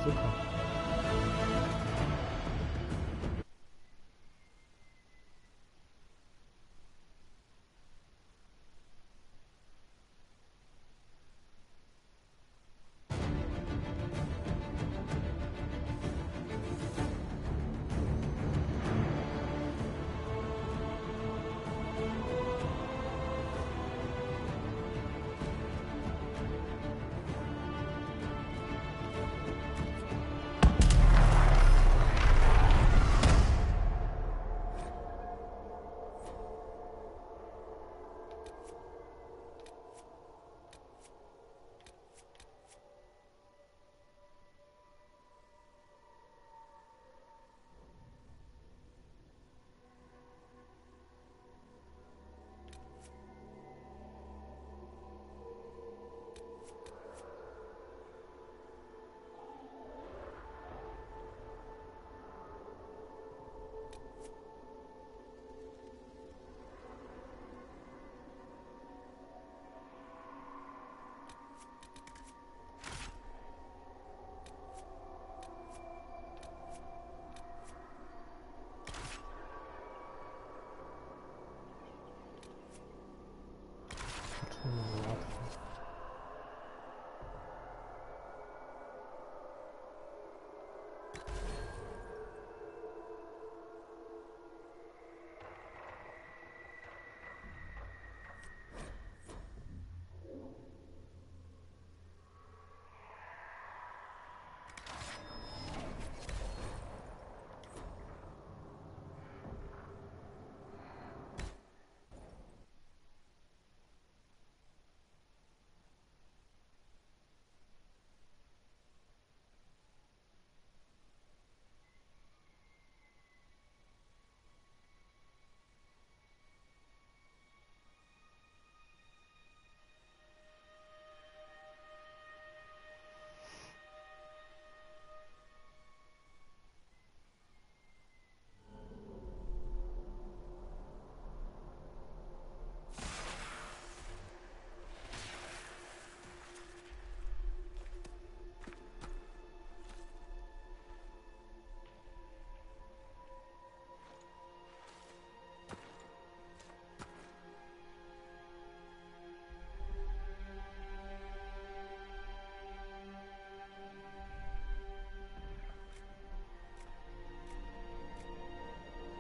Super.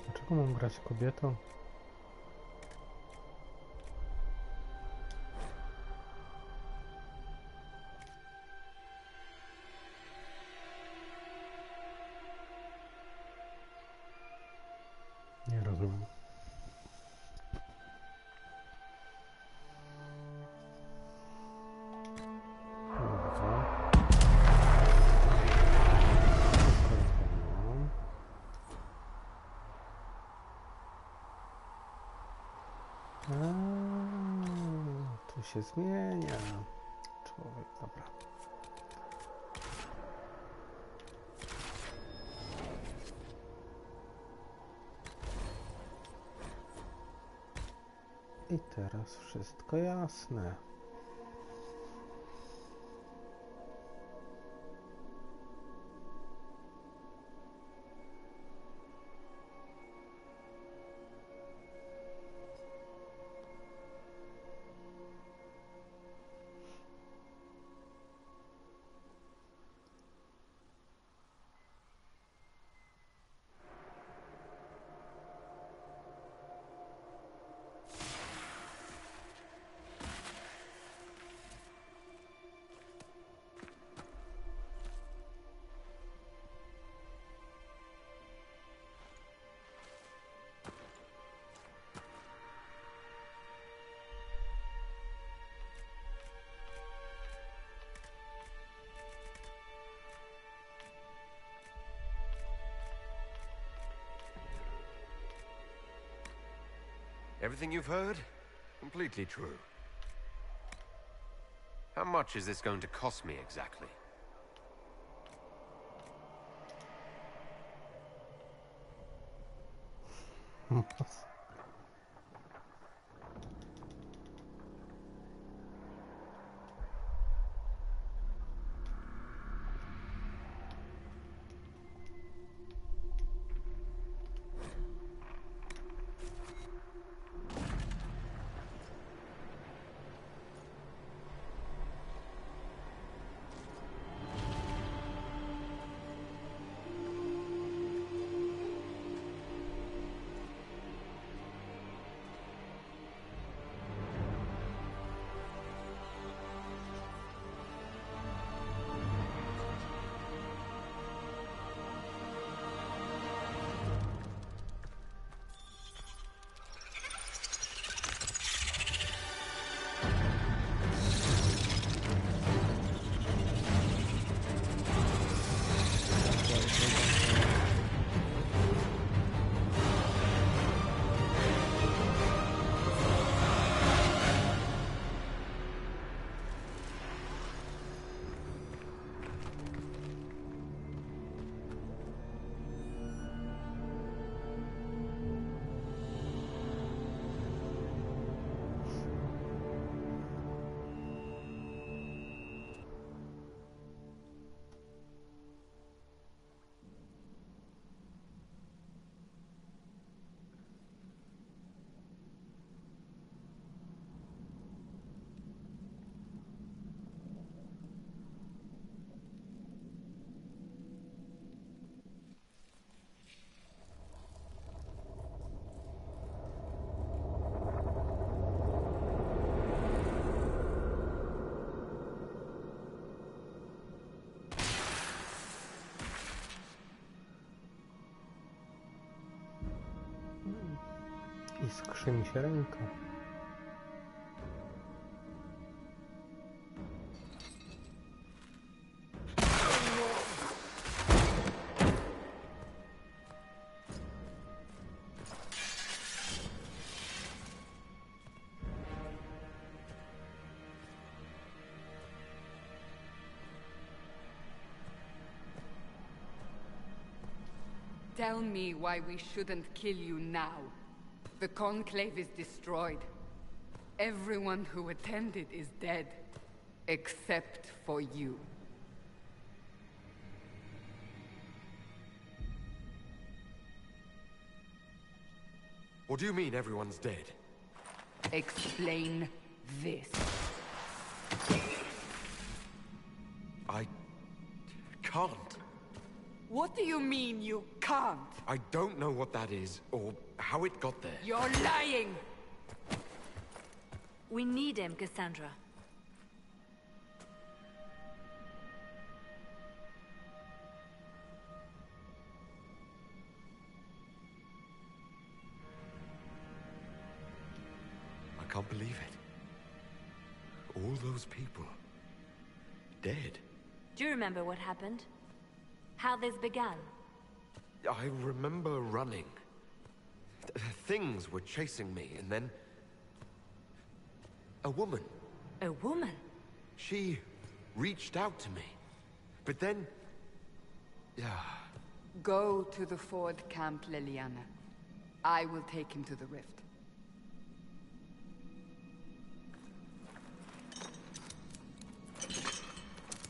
Dlaczego mam grać kobietą? Nie rozumiem. Tu się zmienia człowiek, dobra. I teraz wszystko jasne. Everything you've heard? Completely true. How much is this going to cost me exactly? skrzy mi się ręka. Tell me why we shouldn't kill you now. The Conclave is destroyed. Everyone who attended is dead. Except for you. What do you mean everyone's dead? Explain this. I can't. What do you mean you can't? I don't know what that is, or how it got there. You're lying! We need him, Cassandra. I can't believe it. All those people. Dead. Do you remember what happened? How this began? I remember running. Things were chasing me, and then... a woman. A woman? She reached out to me. But then... Go to the Ford camp, Liliana. I will take him to the rift.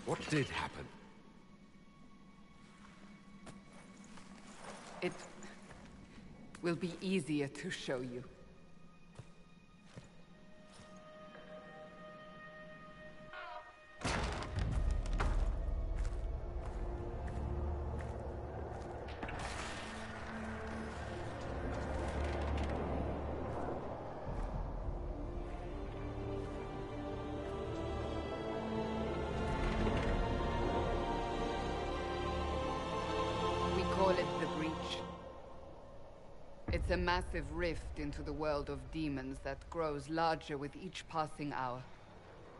What did happen? It will be easier to show you. We call it the Breach. It's a massive rift into the world of demons that grows larger with each passing hour.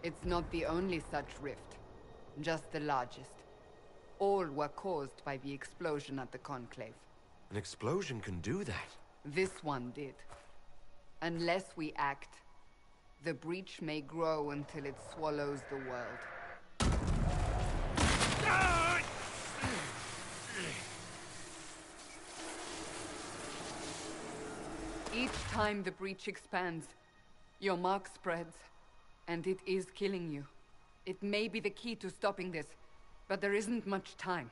It's not the only such rift, just the largest. All were caused by the explosion at the Conclave. An explosion can do that. This one did. Unless we act, the breach may grow until it swallows the world. Each time the breach expands, your mark spreads, and it is killing you. It may be the key to stopping this, but there isn't much time.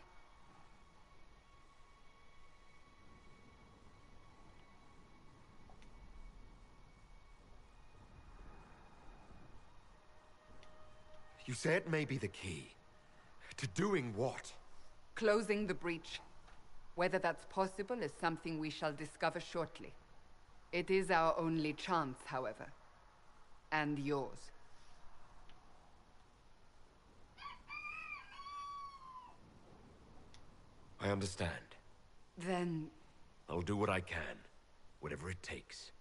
You say it may be the key. To doing what? Closing the breach. Whether that's possible is something we shall discover shortly. It is our only chance, however. And yours. I understand. Then... I'll do what I can. Whatever it takes.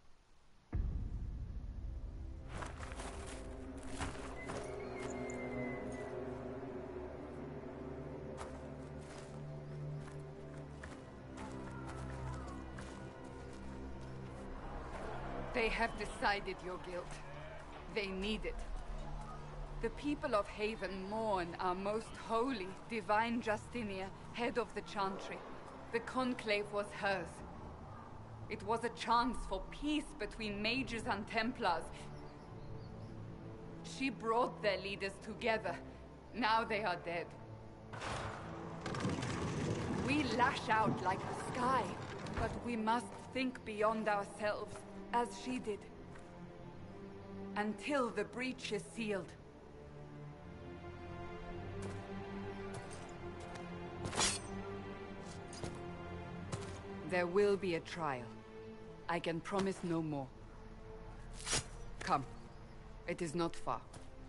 They have decided your guilt. They need it. The people of Haven mourn our most holy, divine Justinia, head of the Chantry. The Conclave was hers. It was a chance for peace between mages and Templars. She brought their leaders together. Now they are dead. We lash out like the sky, but we must think beyond ourselves, as she did. Until the breach is sealed. There will be a trial. I can promise no more. Come. It is not far.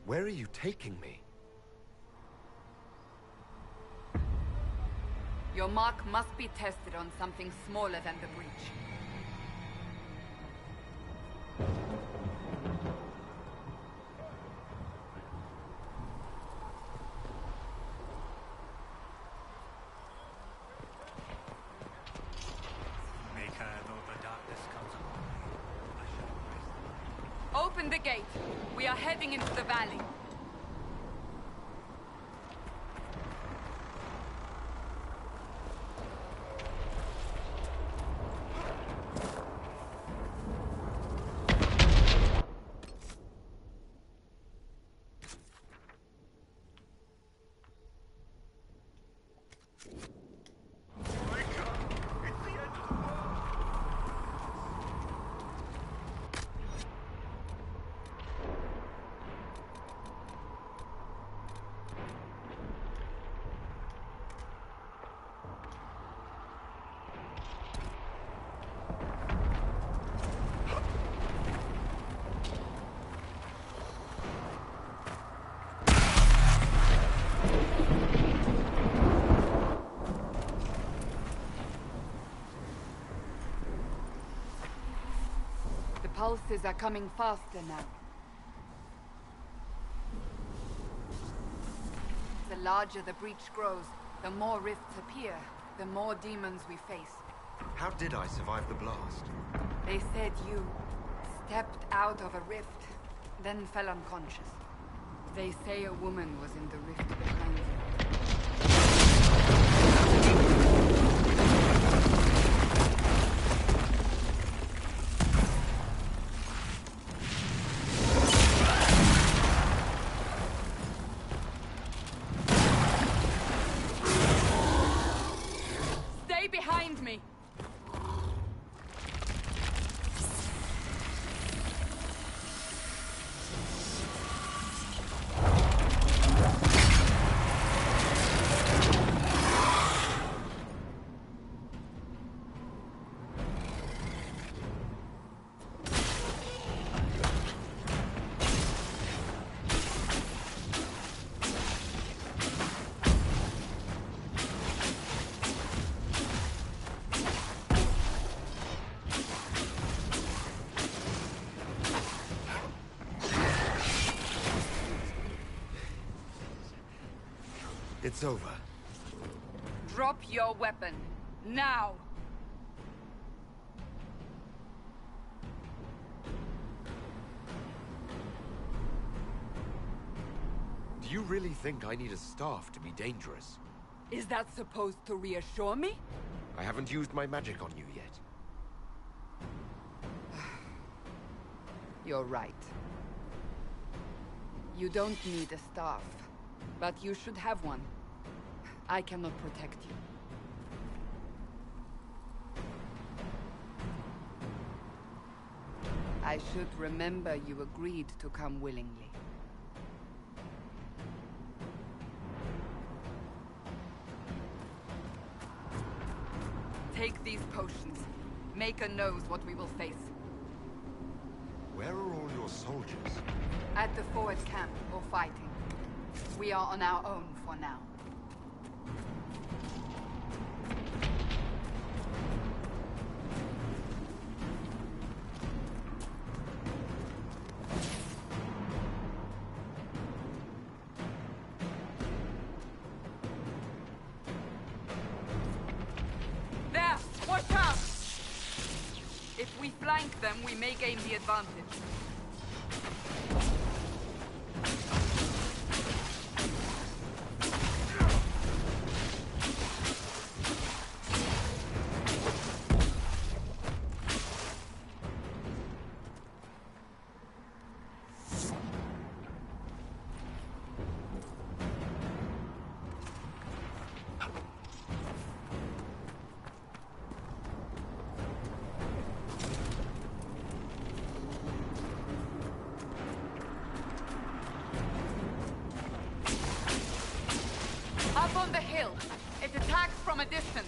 Where are you taking me? Your mark must be tested on something smaller than the breach. Open the gate. We are heading into the valley. The pulses are coming faster now. The larger the breach grows, the more rifts appear, the more demons we face. How did I survive the blast? They said you stepped out of a rift, then fell unconscious. They say a woman was in the rift behind you. Stay behind me! It's over. Drop your weapon. Now! Do you really think I need a staff to be dangerous? Is that supposed to reassure me? I haven't used my magic on you yet. You're right. You don't need a staff, but you should have one. I cannot protect you. I should remember you agreed to come willingly. Take these potions. Maker knows what we will face. Where are all your soldiers? At the forward camp, or fighting. We are on our own for now. There! Watch out! If we flank them, we may gain the advantage. Up on the hill. It attacks from a distance.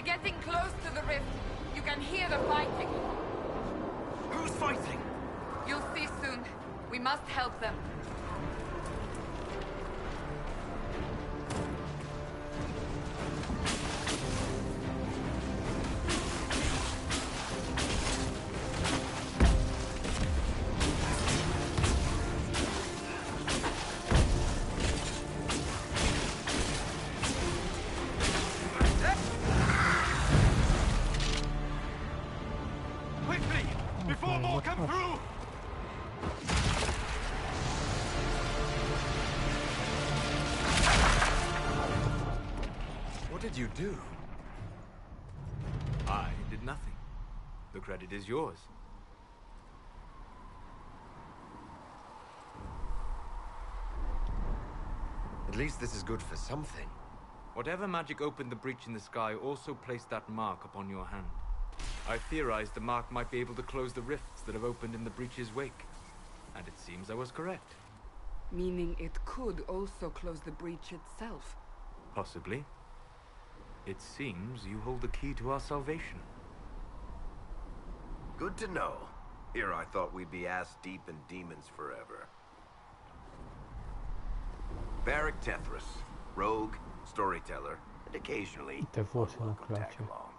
getting close to the rift. You can hear the fighting. Who's fighting? You'll see soon. We must help them. Quickly! Before more come through! What did you do? I did nothing. The credit is yours. At least this is good for something. Whatever magic opened the breach in the sky also placed that mark upon your hand. I theorized the mark might be able to close the rifts that have opened in the breach's wake. And it seems I was correct. Meaning it could also close the breach itself. Possibly. It seems you hold the key to our salvation. Good to know. Here I thought we'd be ass-deep in demons forever. Varric Tethras, rogue, storyteller, and occasionally Te włosy na welcome tag klacie. along.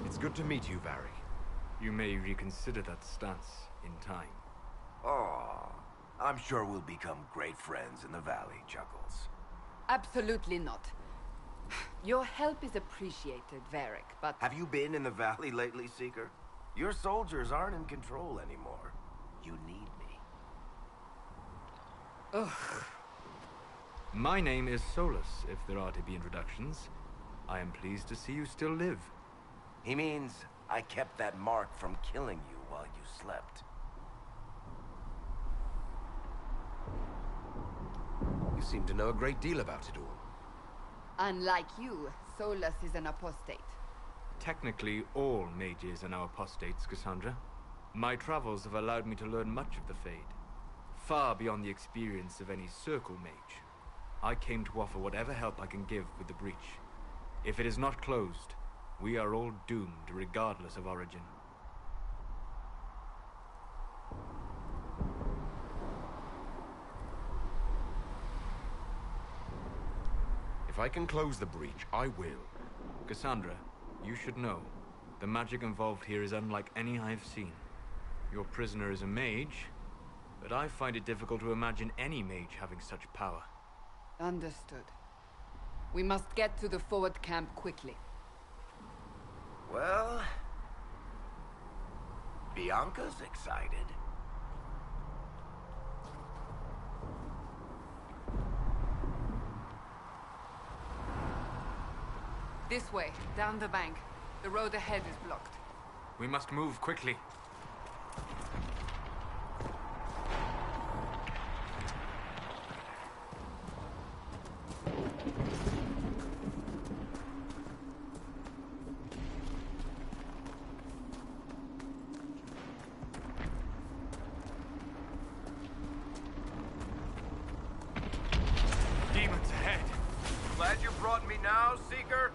It's good to meet you, Varric. You may reconsider that stance in time. Oh, I'm sure we'll become great friends in the valley, Chuckles. Absolutely not. Your help is appreciated, Varric, but... Have you been in the valley lately, Seeker? Your soldiers aren't in control anymore. You need me. Ugh. My name is Solus, if there are to be introductions. I am pleased to see you still live. He means I kept that mark from killing you while you slept. You seem to know a great deal about it all. Unlike you, Solus is an apostate. Technically, all mages are now apostates, Cassandra. My travels have allowed me to learn much of the Fade. Far beyond the experience of any circle mage. I came to offer whatever help I can give with the breach. If it is not closed, we are all doomed regardless of origin. If I can close the breach, I will. Cassandra, you should know. The magic involved here is unlike any I have seen. Your prisoner is a mage, but I find it difficult to imagine any mage having such power. Understood. We must get to the forward camp quickly. Well... Bianca's excited. This way, down the bank. The road ahead is blocked. We must move quickly. Demons ahead. Glad you brought me now, Seeker?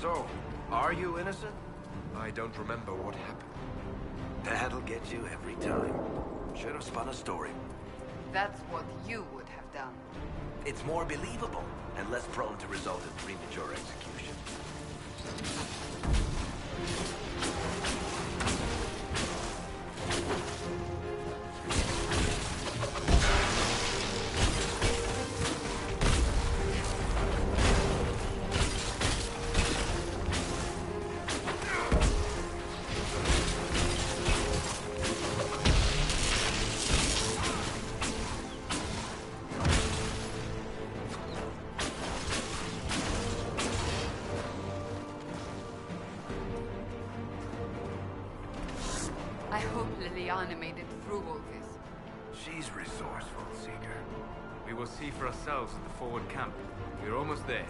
So, are you innocent? I don't remember what happened. That'll get you every time. Should have spun a story. That's what you would have done. It's more believable and less prone to result in premature execution. I hope Liliana made it through all this. She's resourceful, Seeker. We will see for ourselves at the forward camp. We're almost there.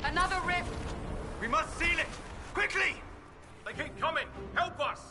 Another rift! We must seal it! Quickly! They keep coming! Help us!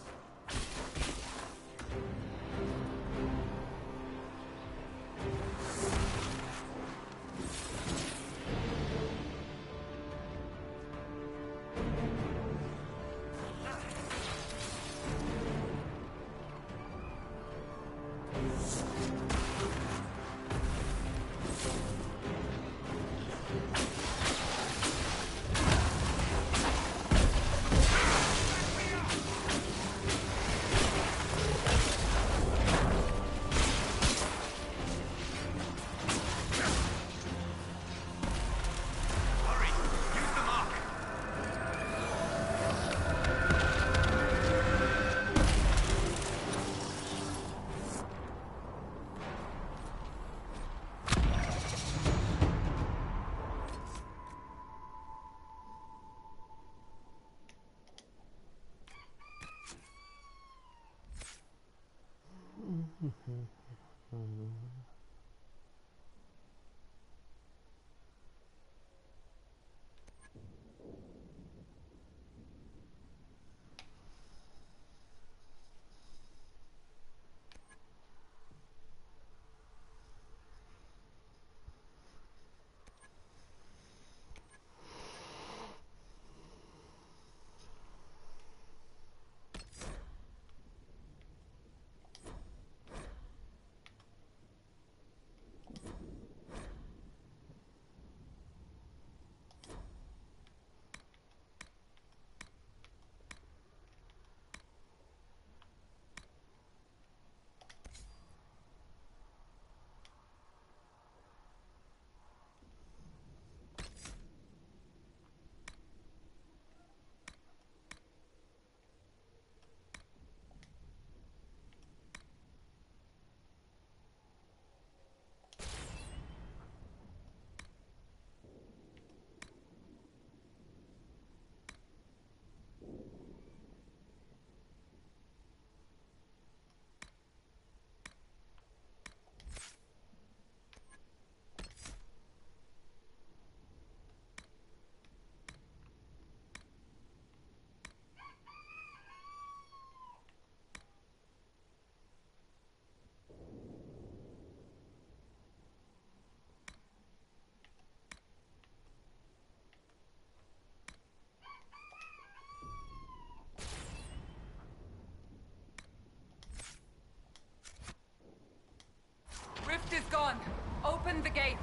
Rift is gone. Open the gate.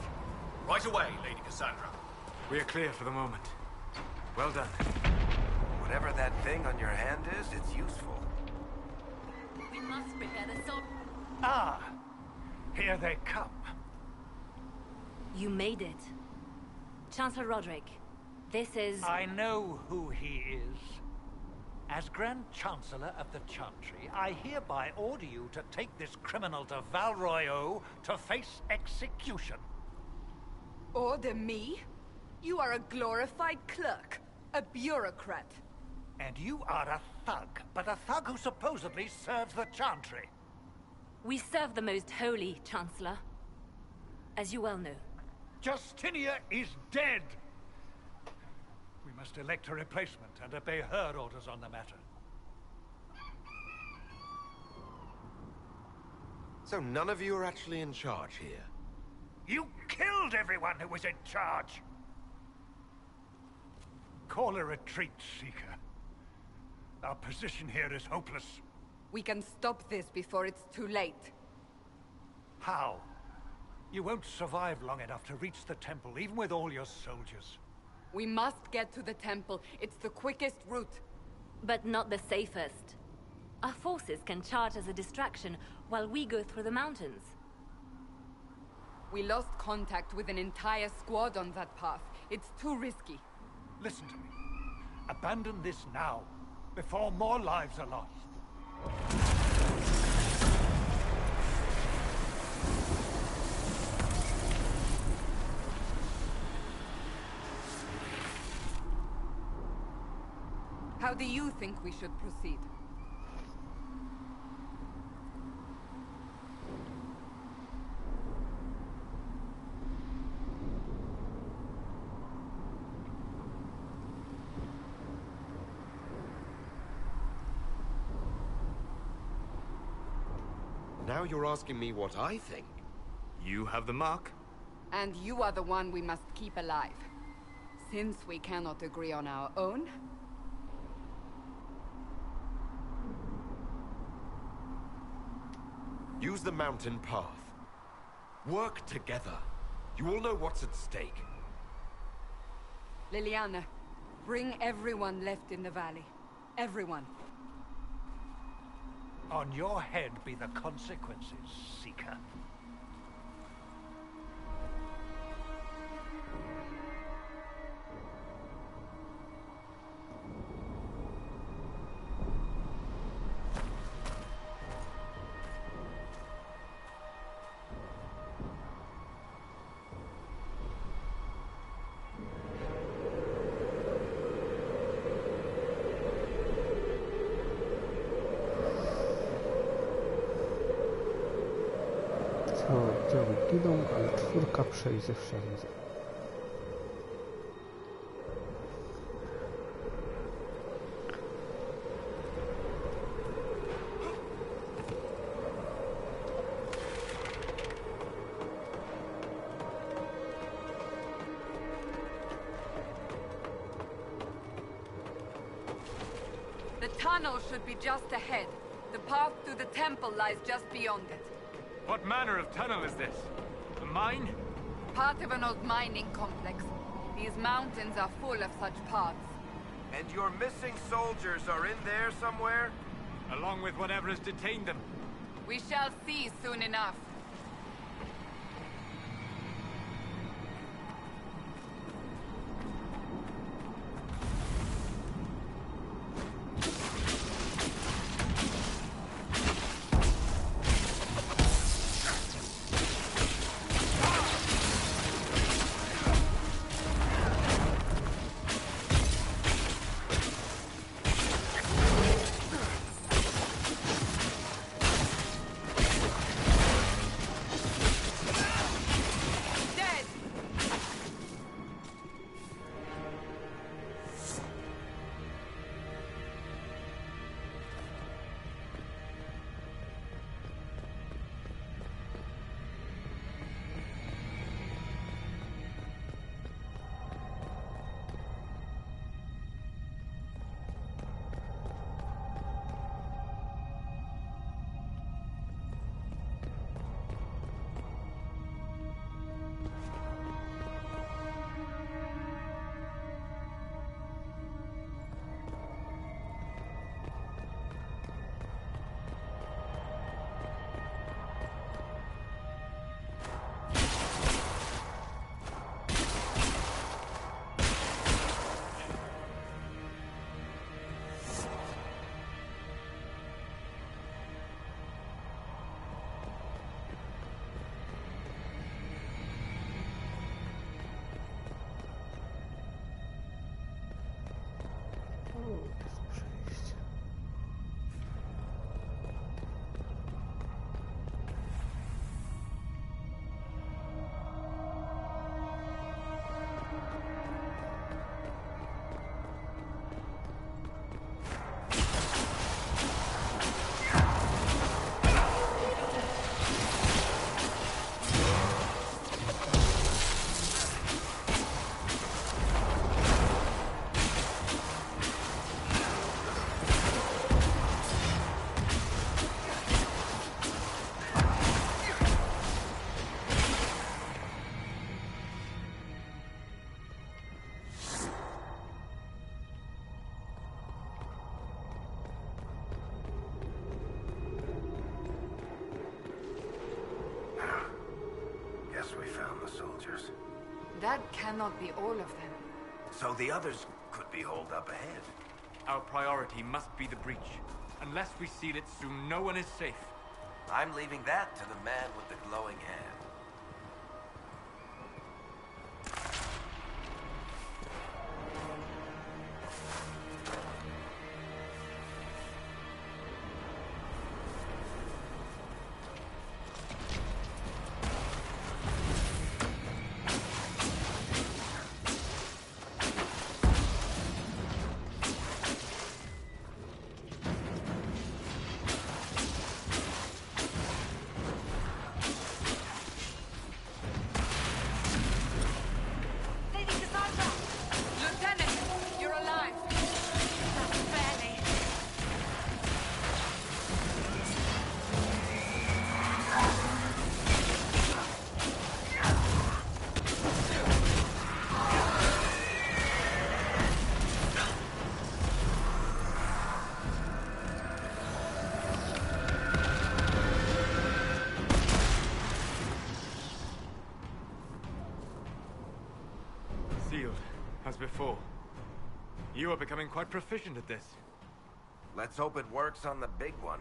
Right away, Lady Cassandra. We are clear for the moment. Well done. Whatever that thing on your hand is, it's useful. We must prepare the sword. Ah, here they come. You made it. Chancellor Roderick, this is... I know who he is. As Grand Chancellor of the Chantry, I hereby order you to take this criminal to Val Royeaux to face execution. Order me? You are a glorified clerk. A bureaucrat. And you are a thug, but a thug who supposedly serves the Chantry. We serve the most holy, Chancellor. As you well know. Justinia is dead. must elect a replacement and obey her orders on the matter. So none of you are actually in charge here? You killed everyone who was in charge! Call a retreat, Seeker. Our position here is hopeless. We can stop this before it's too late. How? You won't survive long enough to reach the temple, even with all your soldiers. We must get to the temple. It's the quickest route. But not the safest. Our forces can charge as a distraction while we go through the mountains. We lost contact with an entire squad on that path. It's too risky. Listen to me. Abandon this now, before more lives are lost. How do you think we should proceed? Now you're asking me what I think. You have the mark. And you are the one we must keep alive. Since we cannot agree on our own, use the mountain path. Work together. You all know what's at stake. Liliana, bring everyone left in the valley. Everyone. On your head be the consequences, Seeker. Oddziały giną, ale czwórka przejdzie wszędzie. The tunnel should be just ahead. The path to the temple lies just beyond it. What manner of tunnel is this? A mine? Part of an old mining complex. These mountains are full of such paths. And your missing soldiers are in there somewhere? Along with whatever has detained them. We shall see soon enough. That cannot be all of them. So the others could be holed up ahead. Our priority must be the breach. Unless we seal it soon, no one is safe. I'm leaving that to the man with the glowing hand. Sealed, as before. You are becoming quite proficient at this. Let's hope it works on the big one.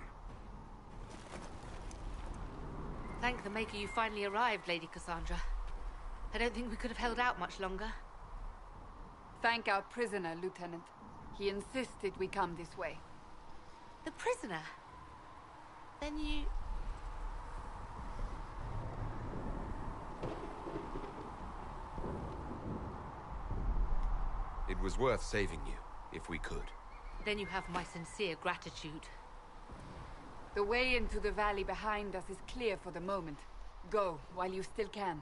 Thank the Maker you finally arrived, Lady Cassandra. I don't think we could have held out much longer. Thank our prisoner, Lieutenant. He insisted we come this way. The prisoner? Then you... It was worth saving you, if we could. Then you have my sincere gratitude. The way into the valley behind us is clear for the moment. Go, while you still can.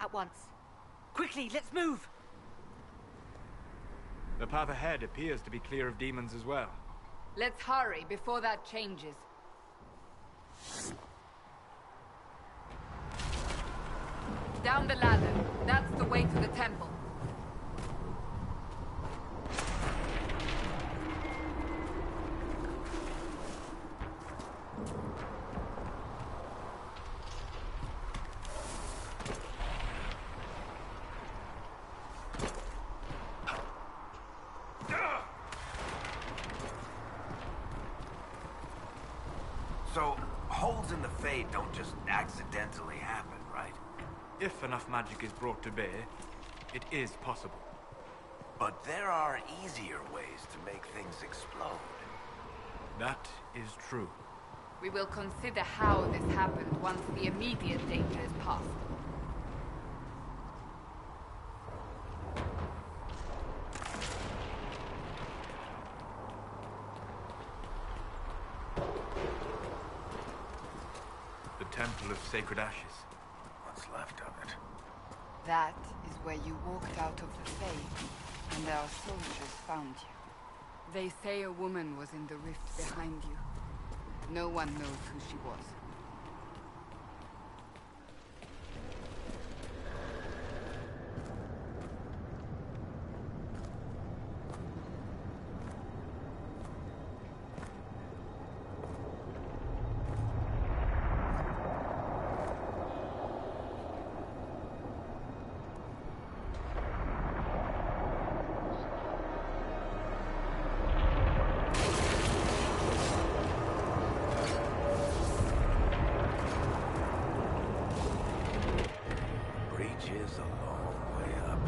At once. Quickly, let's move! The path ahead appears to be clear of demons as well. Let's hurry before that changes. Down the ladder. That's the way to the temple. So, holes in the Fade don't just accidentally happen, right? If enough magic is brought to bear, it is possible. But there are easier ways to make things explode. That is true. We will consider how this happened once the immediate danger is past. The Temple of Sacred Ashes. What's left of it? That is where you walked out of the Fade, and our soldiers found you. They say a woman was in the rift behind you. No one knows who she was. Is a long way up.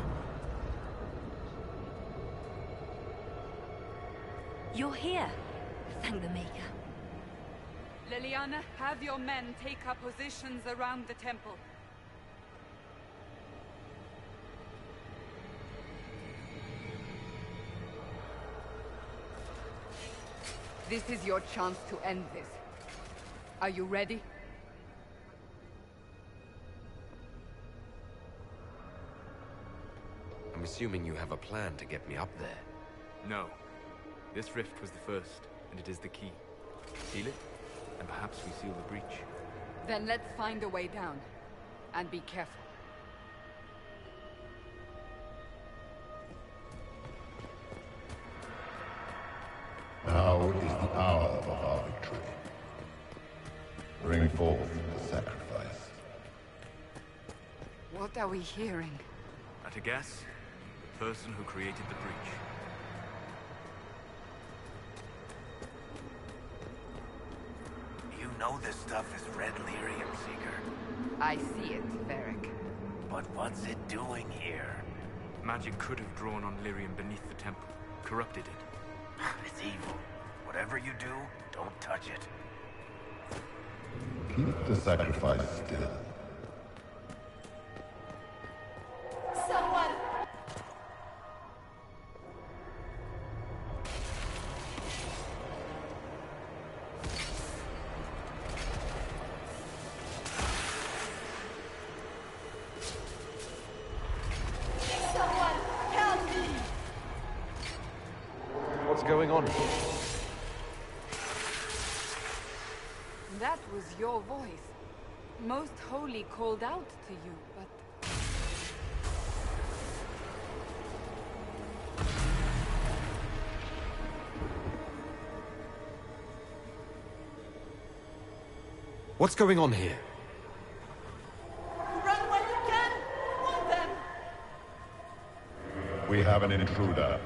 You're here. Thank the Maker. Liliana, have your men take up positions around the temple. This is your chance to end this. Are you ready? I'm assuming you have a plan to get me up there. No. This rift was the first, and it is the key. Seal it, and perhaps we seal the breach. Then let's find a way down. And be careful. Now is the hour of our victory. Bring forth the sacrifice. What are we hearing? to guess? The person who created the breach. You know this stuff is red lyrium, Seeker. I see it, Varric. But what's it doing here? Magic could have drawn on lyrium beneath the temple, corrupted it. It's evil. Whatever you do, don't touch it. Keep the sacrifice still. Someone! Someone, help me! What's going on? That was your voice. Most Holy called out to you, but... What's going on here? Run when you can! Hold them! We have an intruder.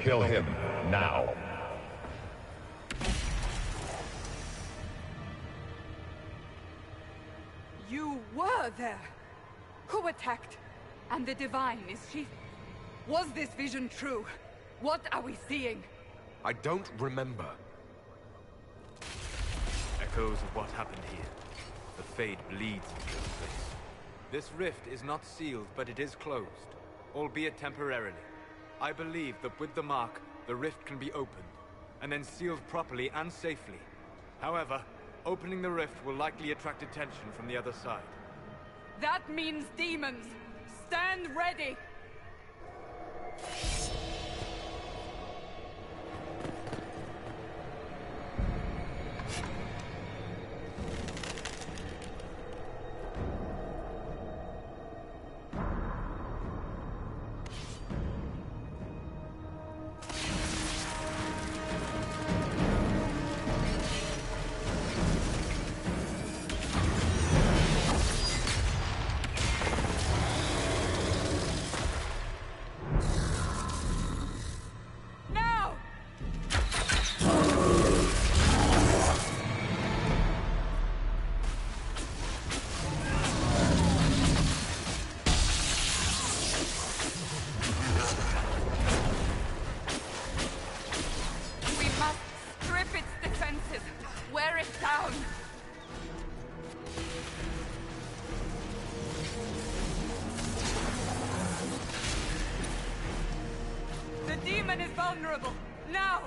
Kill him now. You were there! Who attacked? And the Divine, is she... Was this vision true? What are we seeing? I don't remember. Echoes of what happened here. The Fade bleeds into this place. This rift is not sealed, but it is closed, albeit temporarily. I believe that with the mark, the rift can be opened, and then sealed properly and safely. However, opening the rift will likely attract attention from the other side. That means demons! Stand ready! demon is vulnerable. Now!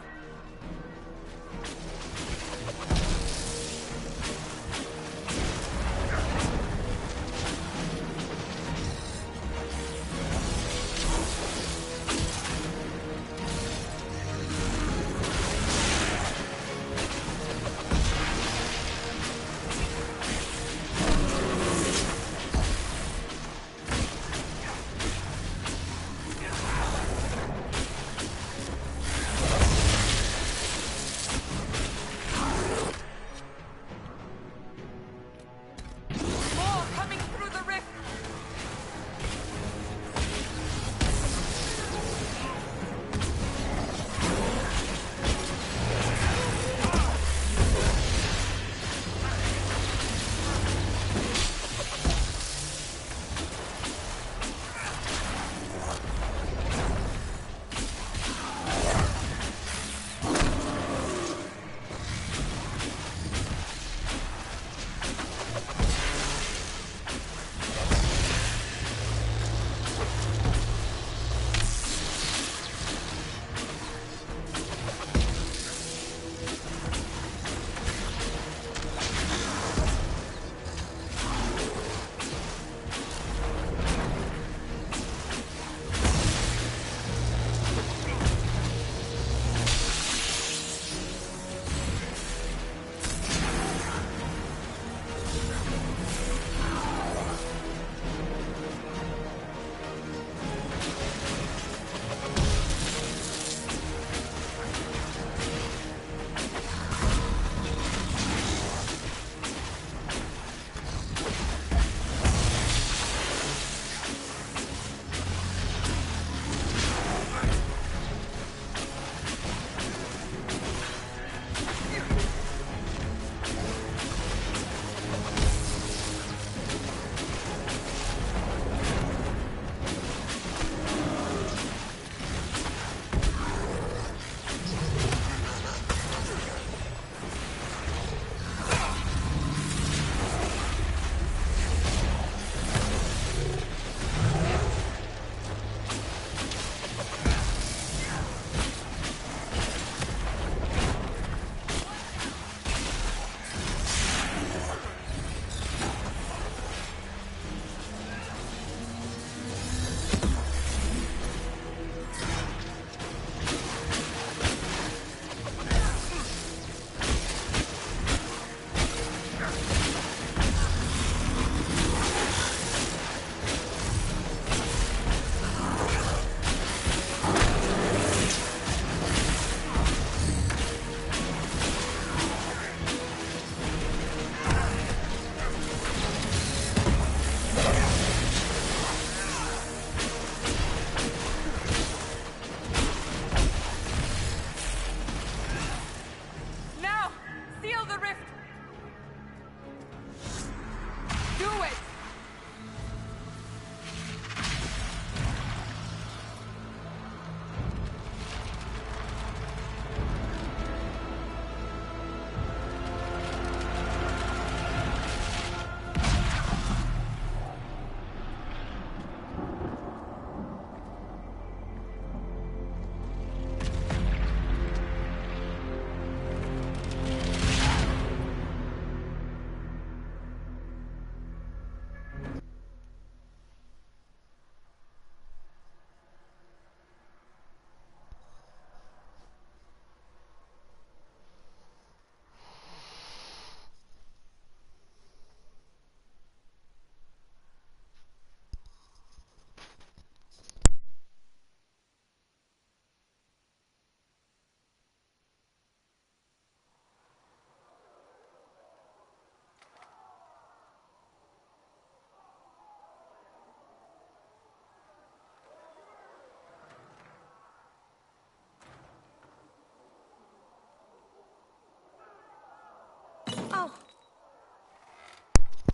Oh.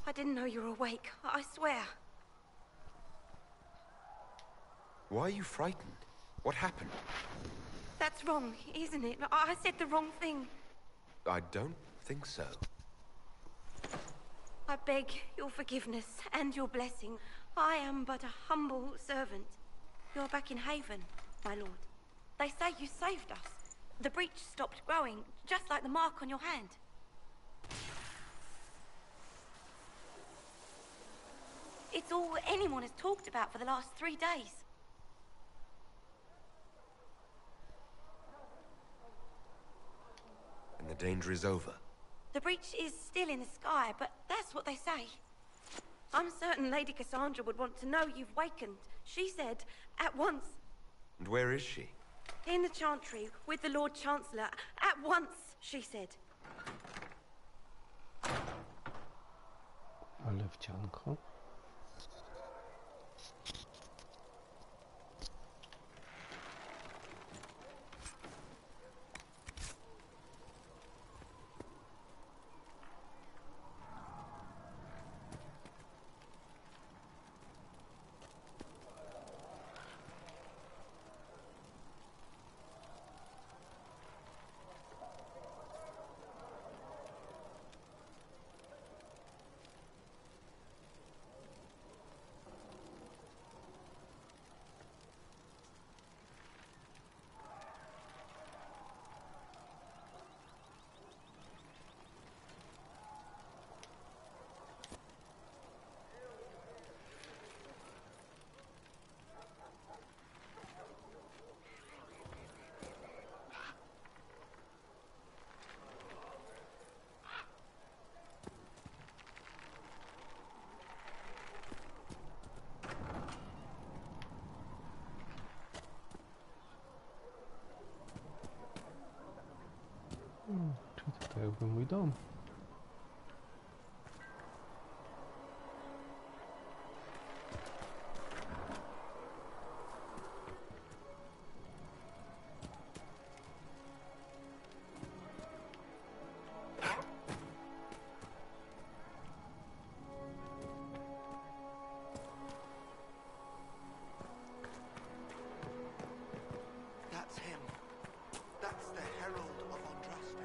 I didn't know you were awake, I swear. Why are you frightened? What happened? That's wrong, isn't it? I said the wrong thing. I don't think so. I beg your forgiveness and your blessing. I am but a humble servant. You're back in Haven, my lord. They say you saved us. The breach stopped growing, just like the mark on your hand. It's all anyone has talked about for the last 3 days. And the danger is over. The breach is still in the sky, but that's what they say. I'm certain Lady Cassandra would want to know you've wakened. She said, at once. And where is she? In the Chantry, with the Lord Chancellor. At once, she said. Ale wcianko. Czyli to jakby mój dom. That's him. That's the Herald of Andraste.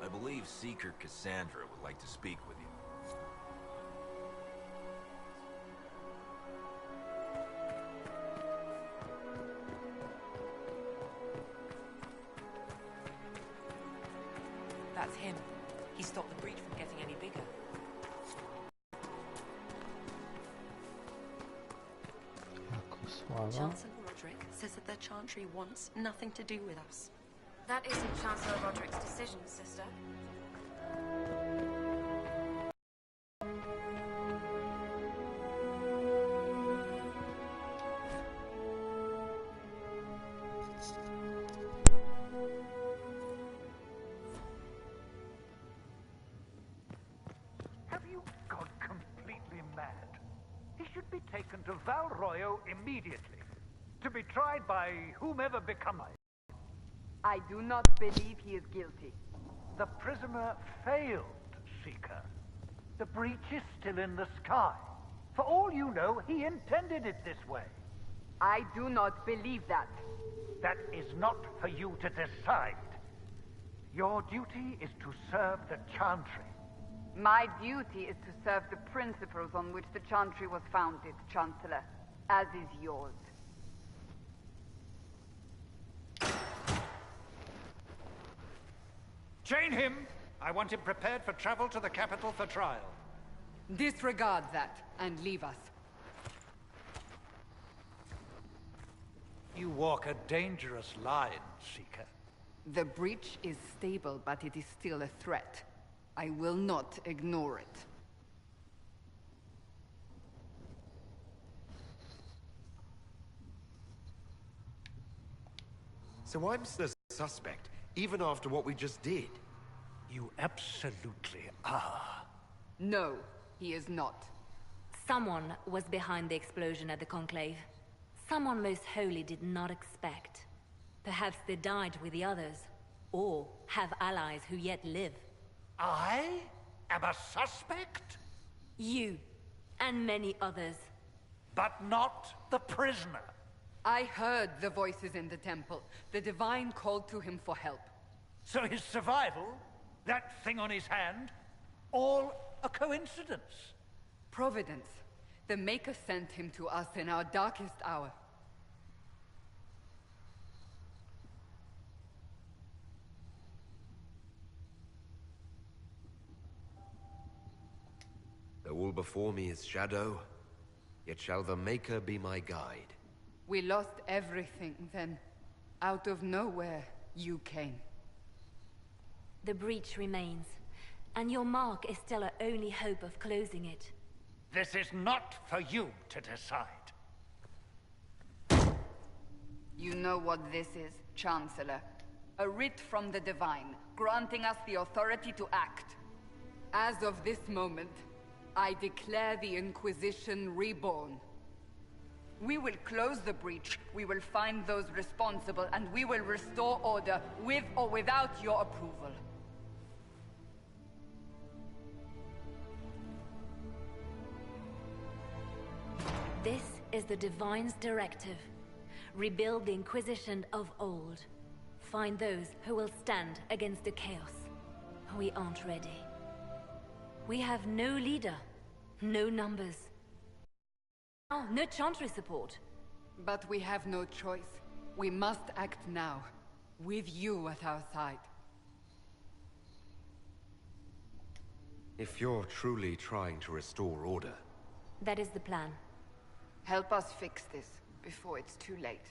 I believe Seeker Cassandra would like to speak with you. That's him. He stopped the breach from getting any bigger. Jako sława. Chancellor Roderick says that the Chantry wants nothing to do with us. That isn't Chancellor Roderick's decision, sister. Have you gone completely mad? He should be taken to Val Royo immediately, to be tried by whomever become I. I do not believe he is guilty. The prisoner failed, Seeker. The breach is still in the sky. For all you know, he intended it this way. I do not believe that. That is not for you to decide. Your duty is to serve the Chantry. My duty is to serve the principles on which the Chantry was founded, Chancellor, as is yours. Chain him! I want him prepared for travel to the capital for trial. Disregard that, and leave us. You walk a dangerous line, Seeker. The breach is stable, but it is still a threat. I will not ignore it. So I'm still a suspect, even after what we just did? You absolutely are. No, he is not. Someone was behind the explosion at the Conclave. Someone most holy did not expect. Perhaps they died with the others, or have allies who yet live. I am a suspect? You, and many others. But not the prisoner. I heard the voices in the temple. The Divine called to him for help. So his survival, that thing on his hand, all a coincidence? Providence. The Maker sent him to us in our darkest hour. Though all before me is shadow, yet shall the Maker be my guide. We lost everything then. Out of nowhere, you came. The breach remains, and your mark is still our only hope of closing it. This is not for you to decide. You know what this is, Chancellor. A writ from the Divine, granting us the authority to act. As of this moment, I declare the Inquisition reborn. We will close the breach, we will find those responsible, and we will restore order, with or without your approval. This is the Divine's directive. Rebuild the Inquisition of old. Find those who will stand against the chaos. We aren't ready. We have no leader, no numbers. Oh, no Chantry support. But we have no choice. We must act now, with you at our side. If you're truly trying to restore order... That is the plan. Help us fix this, before it's too late.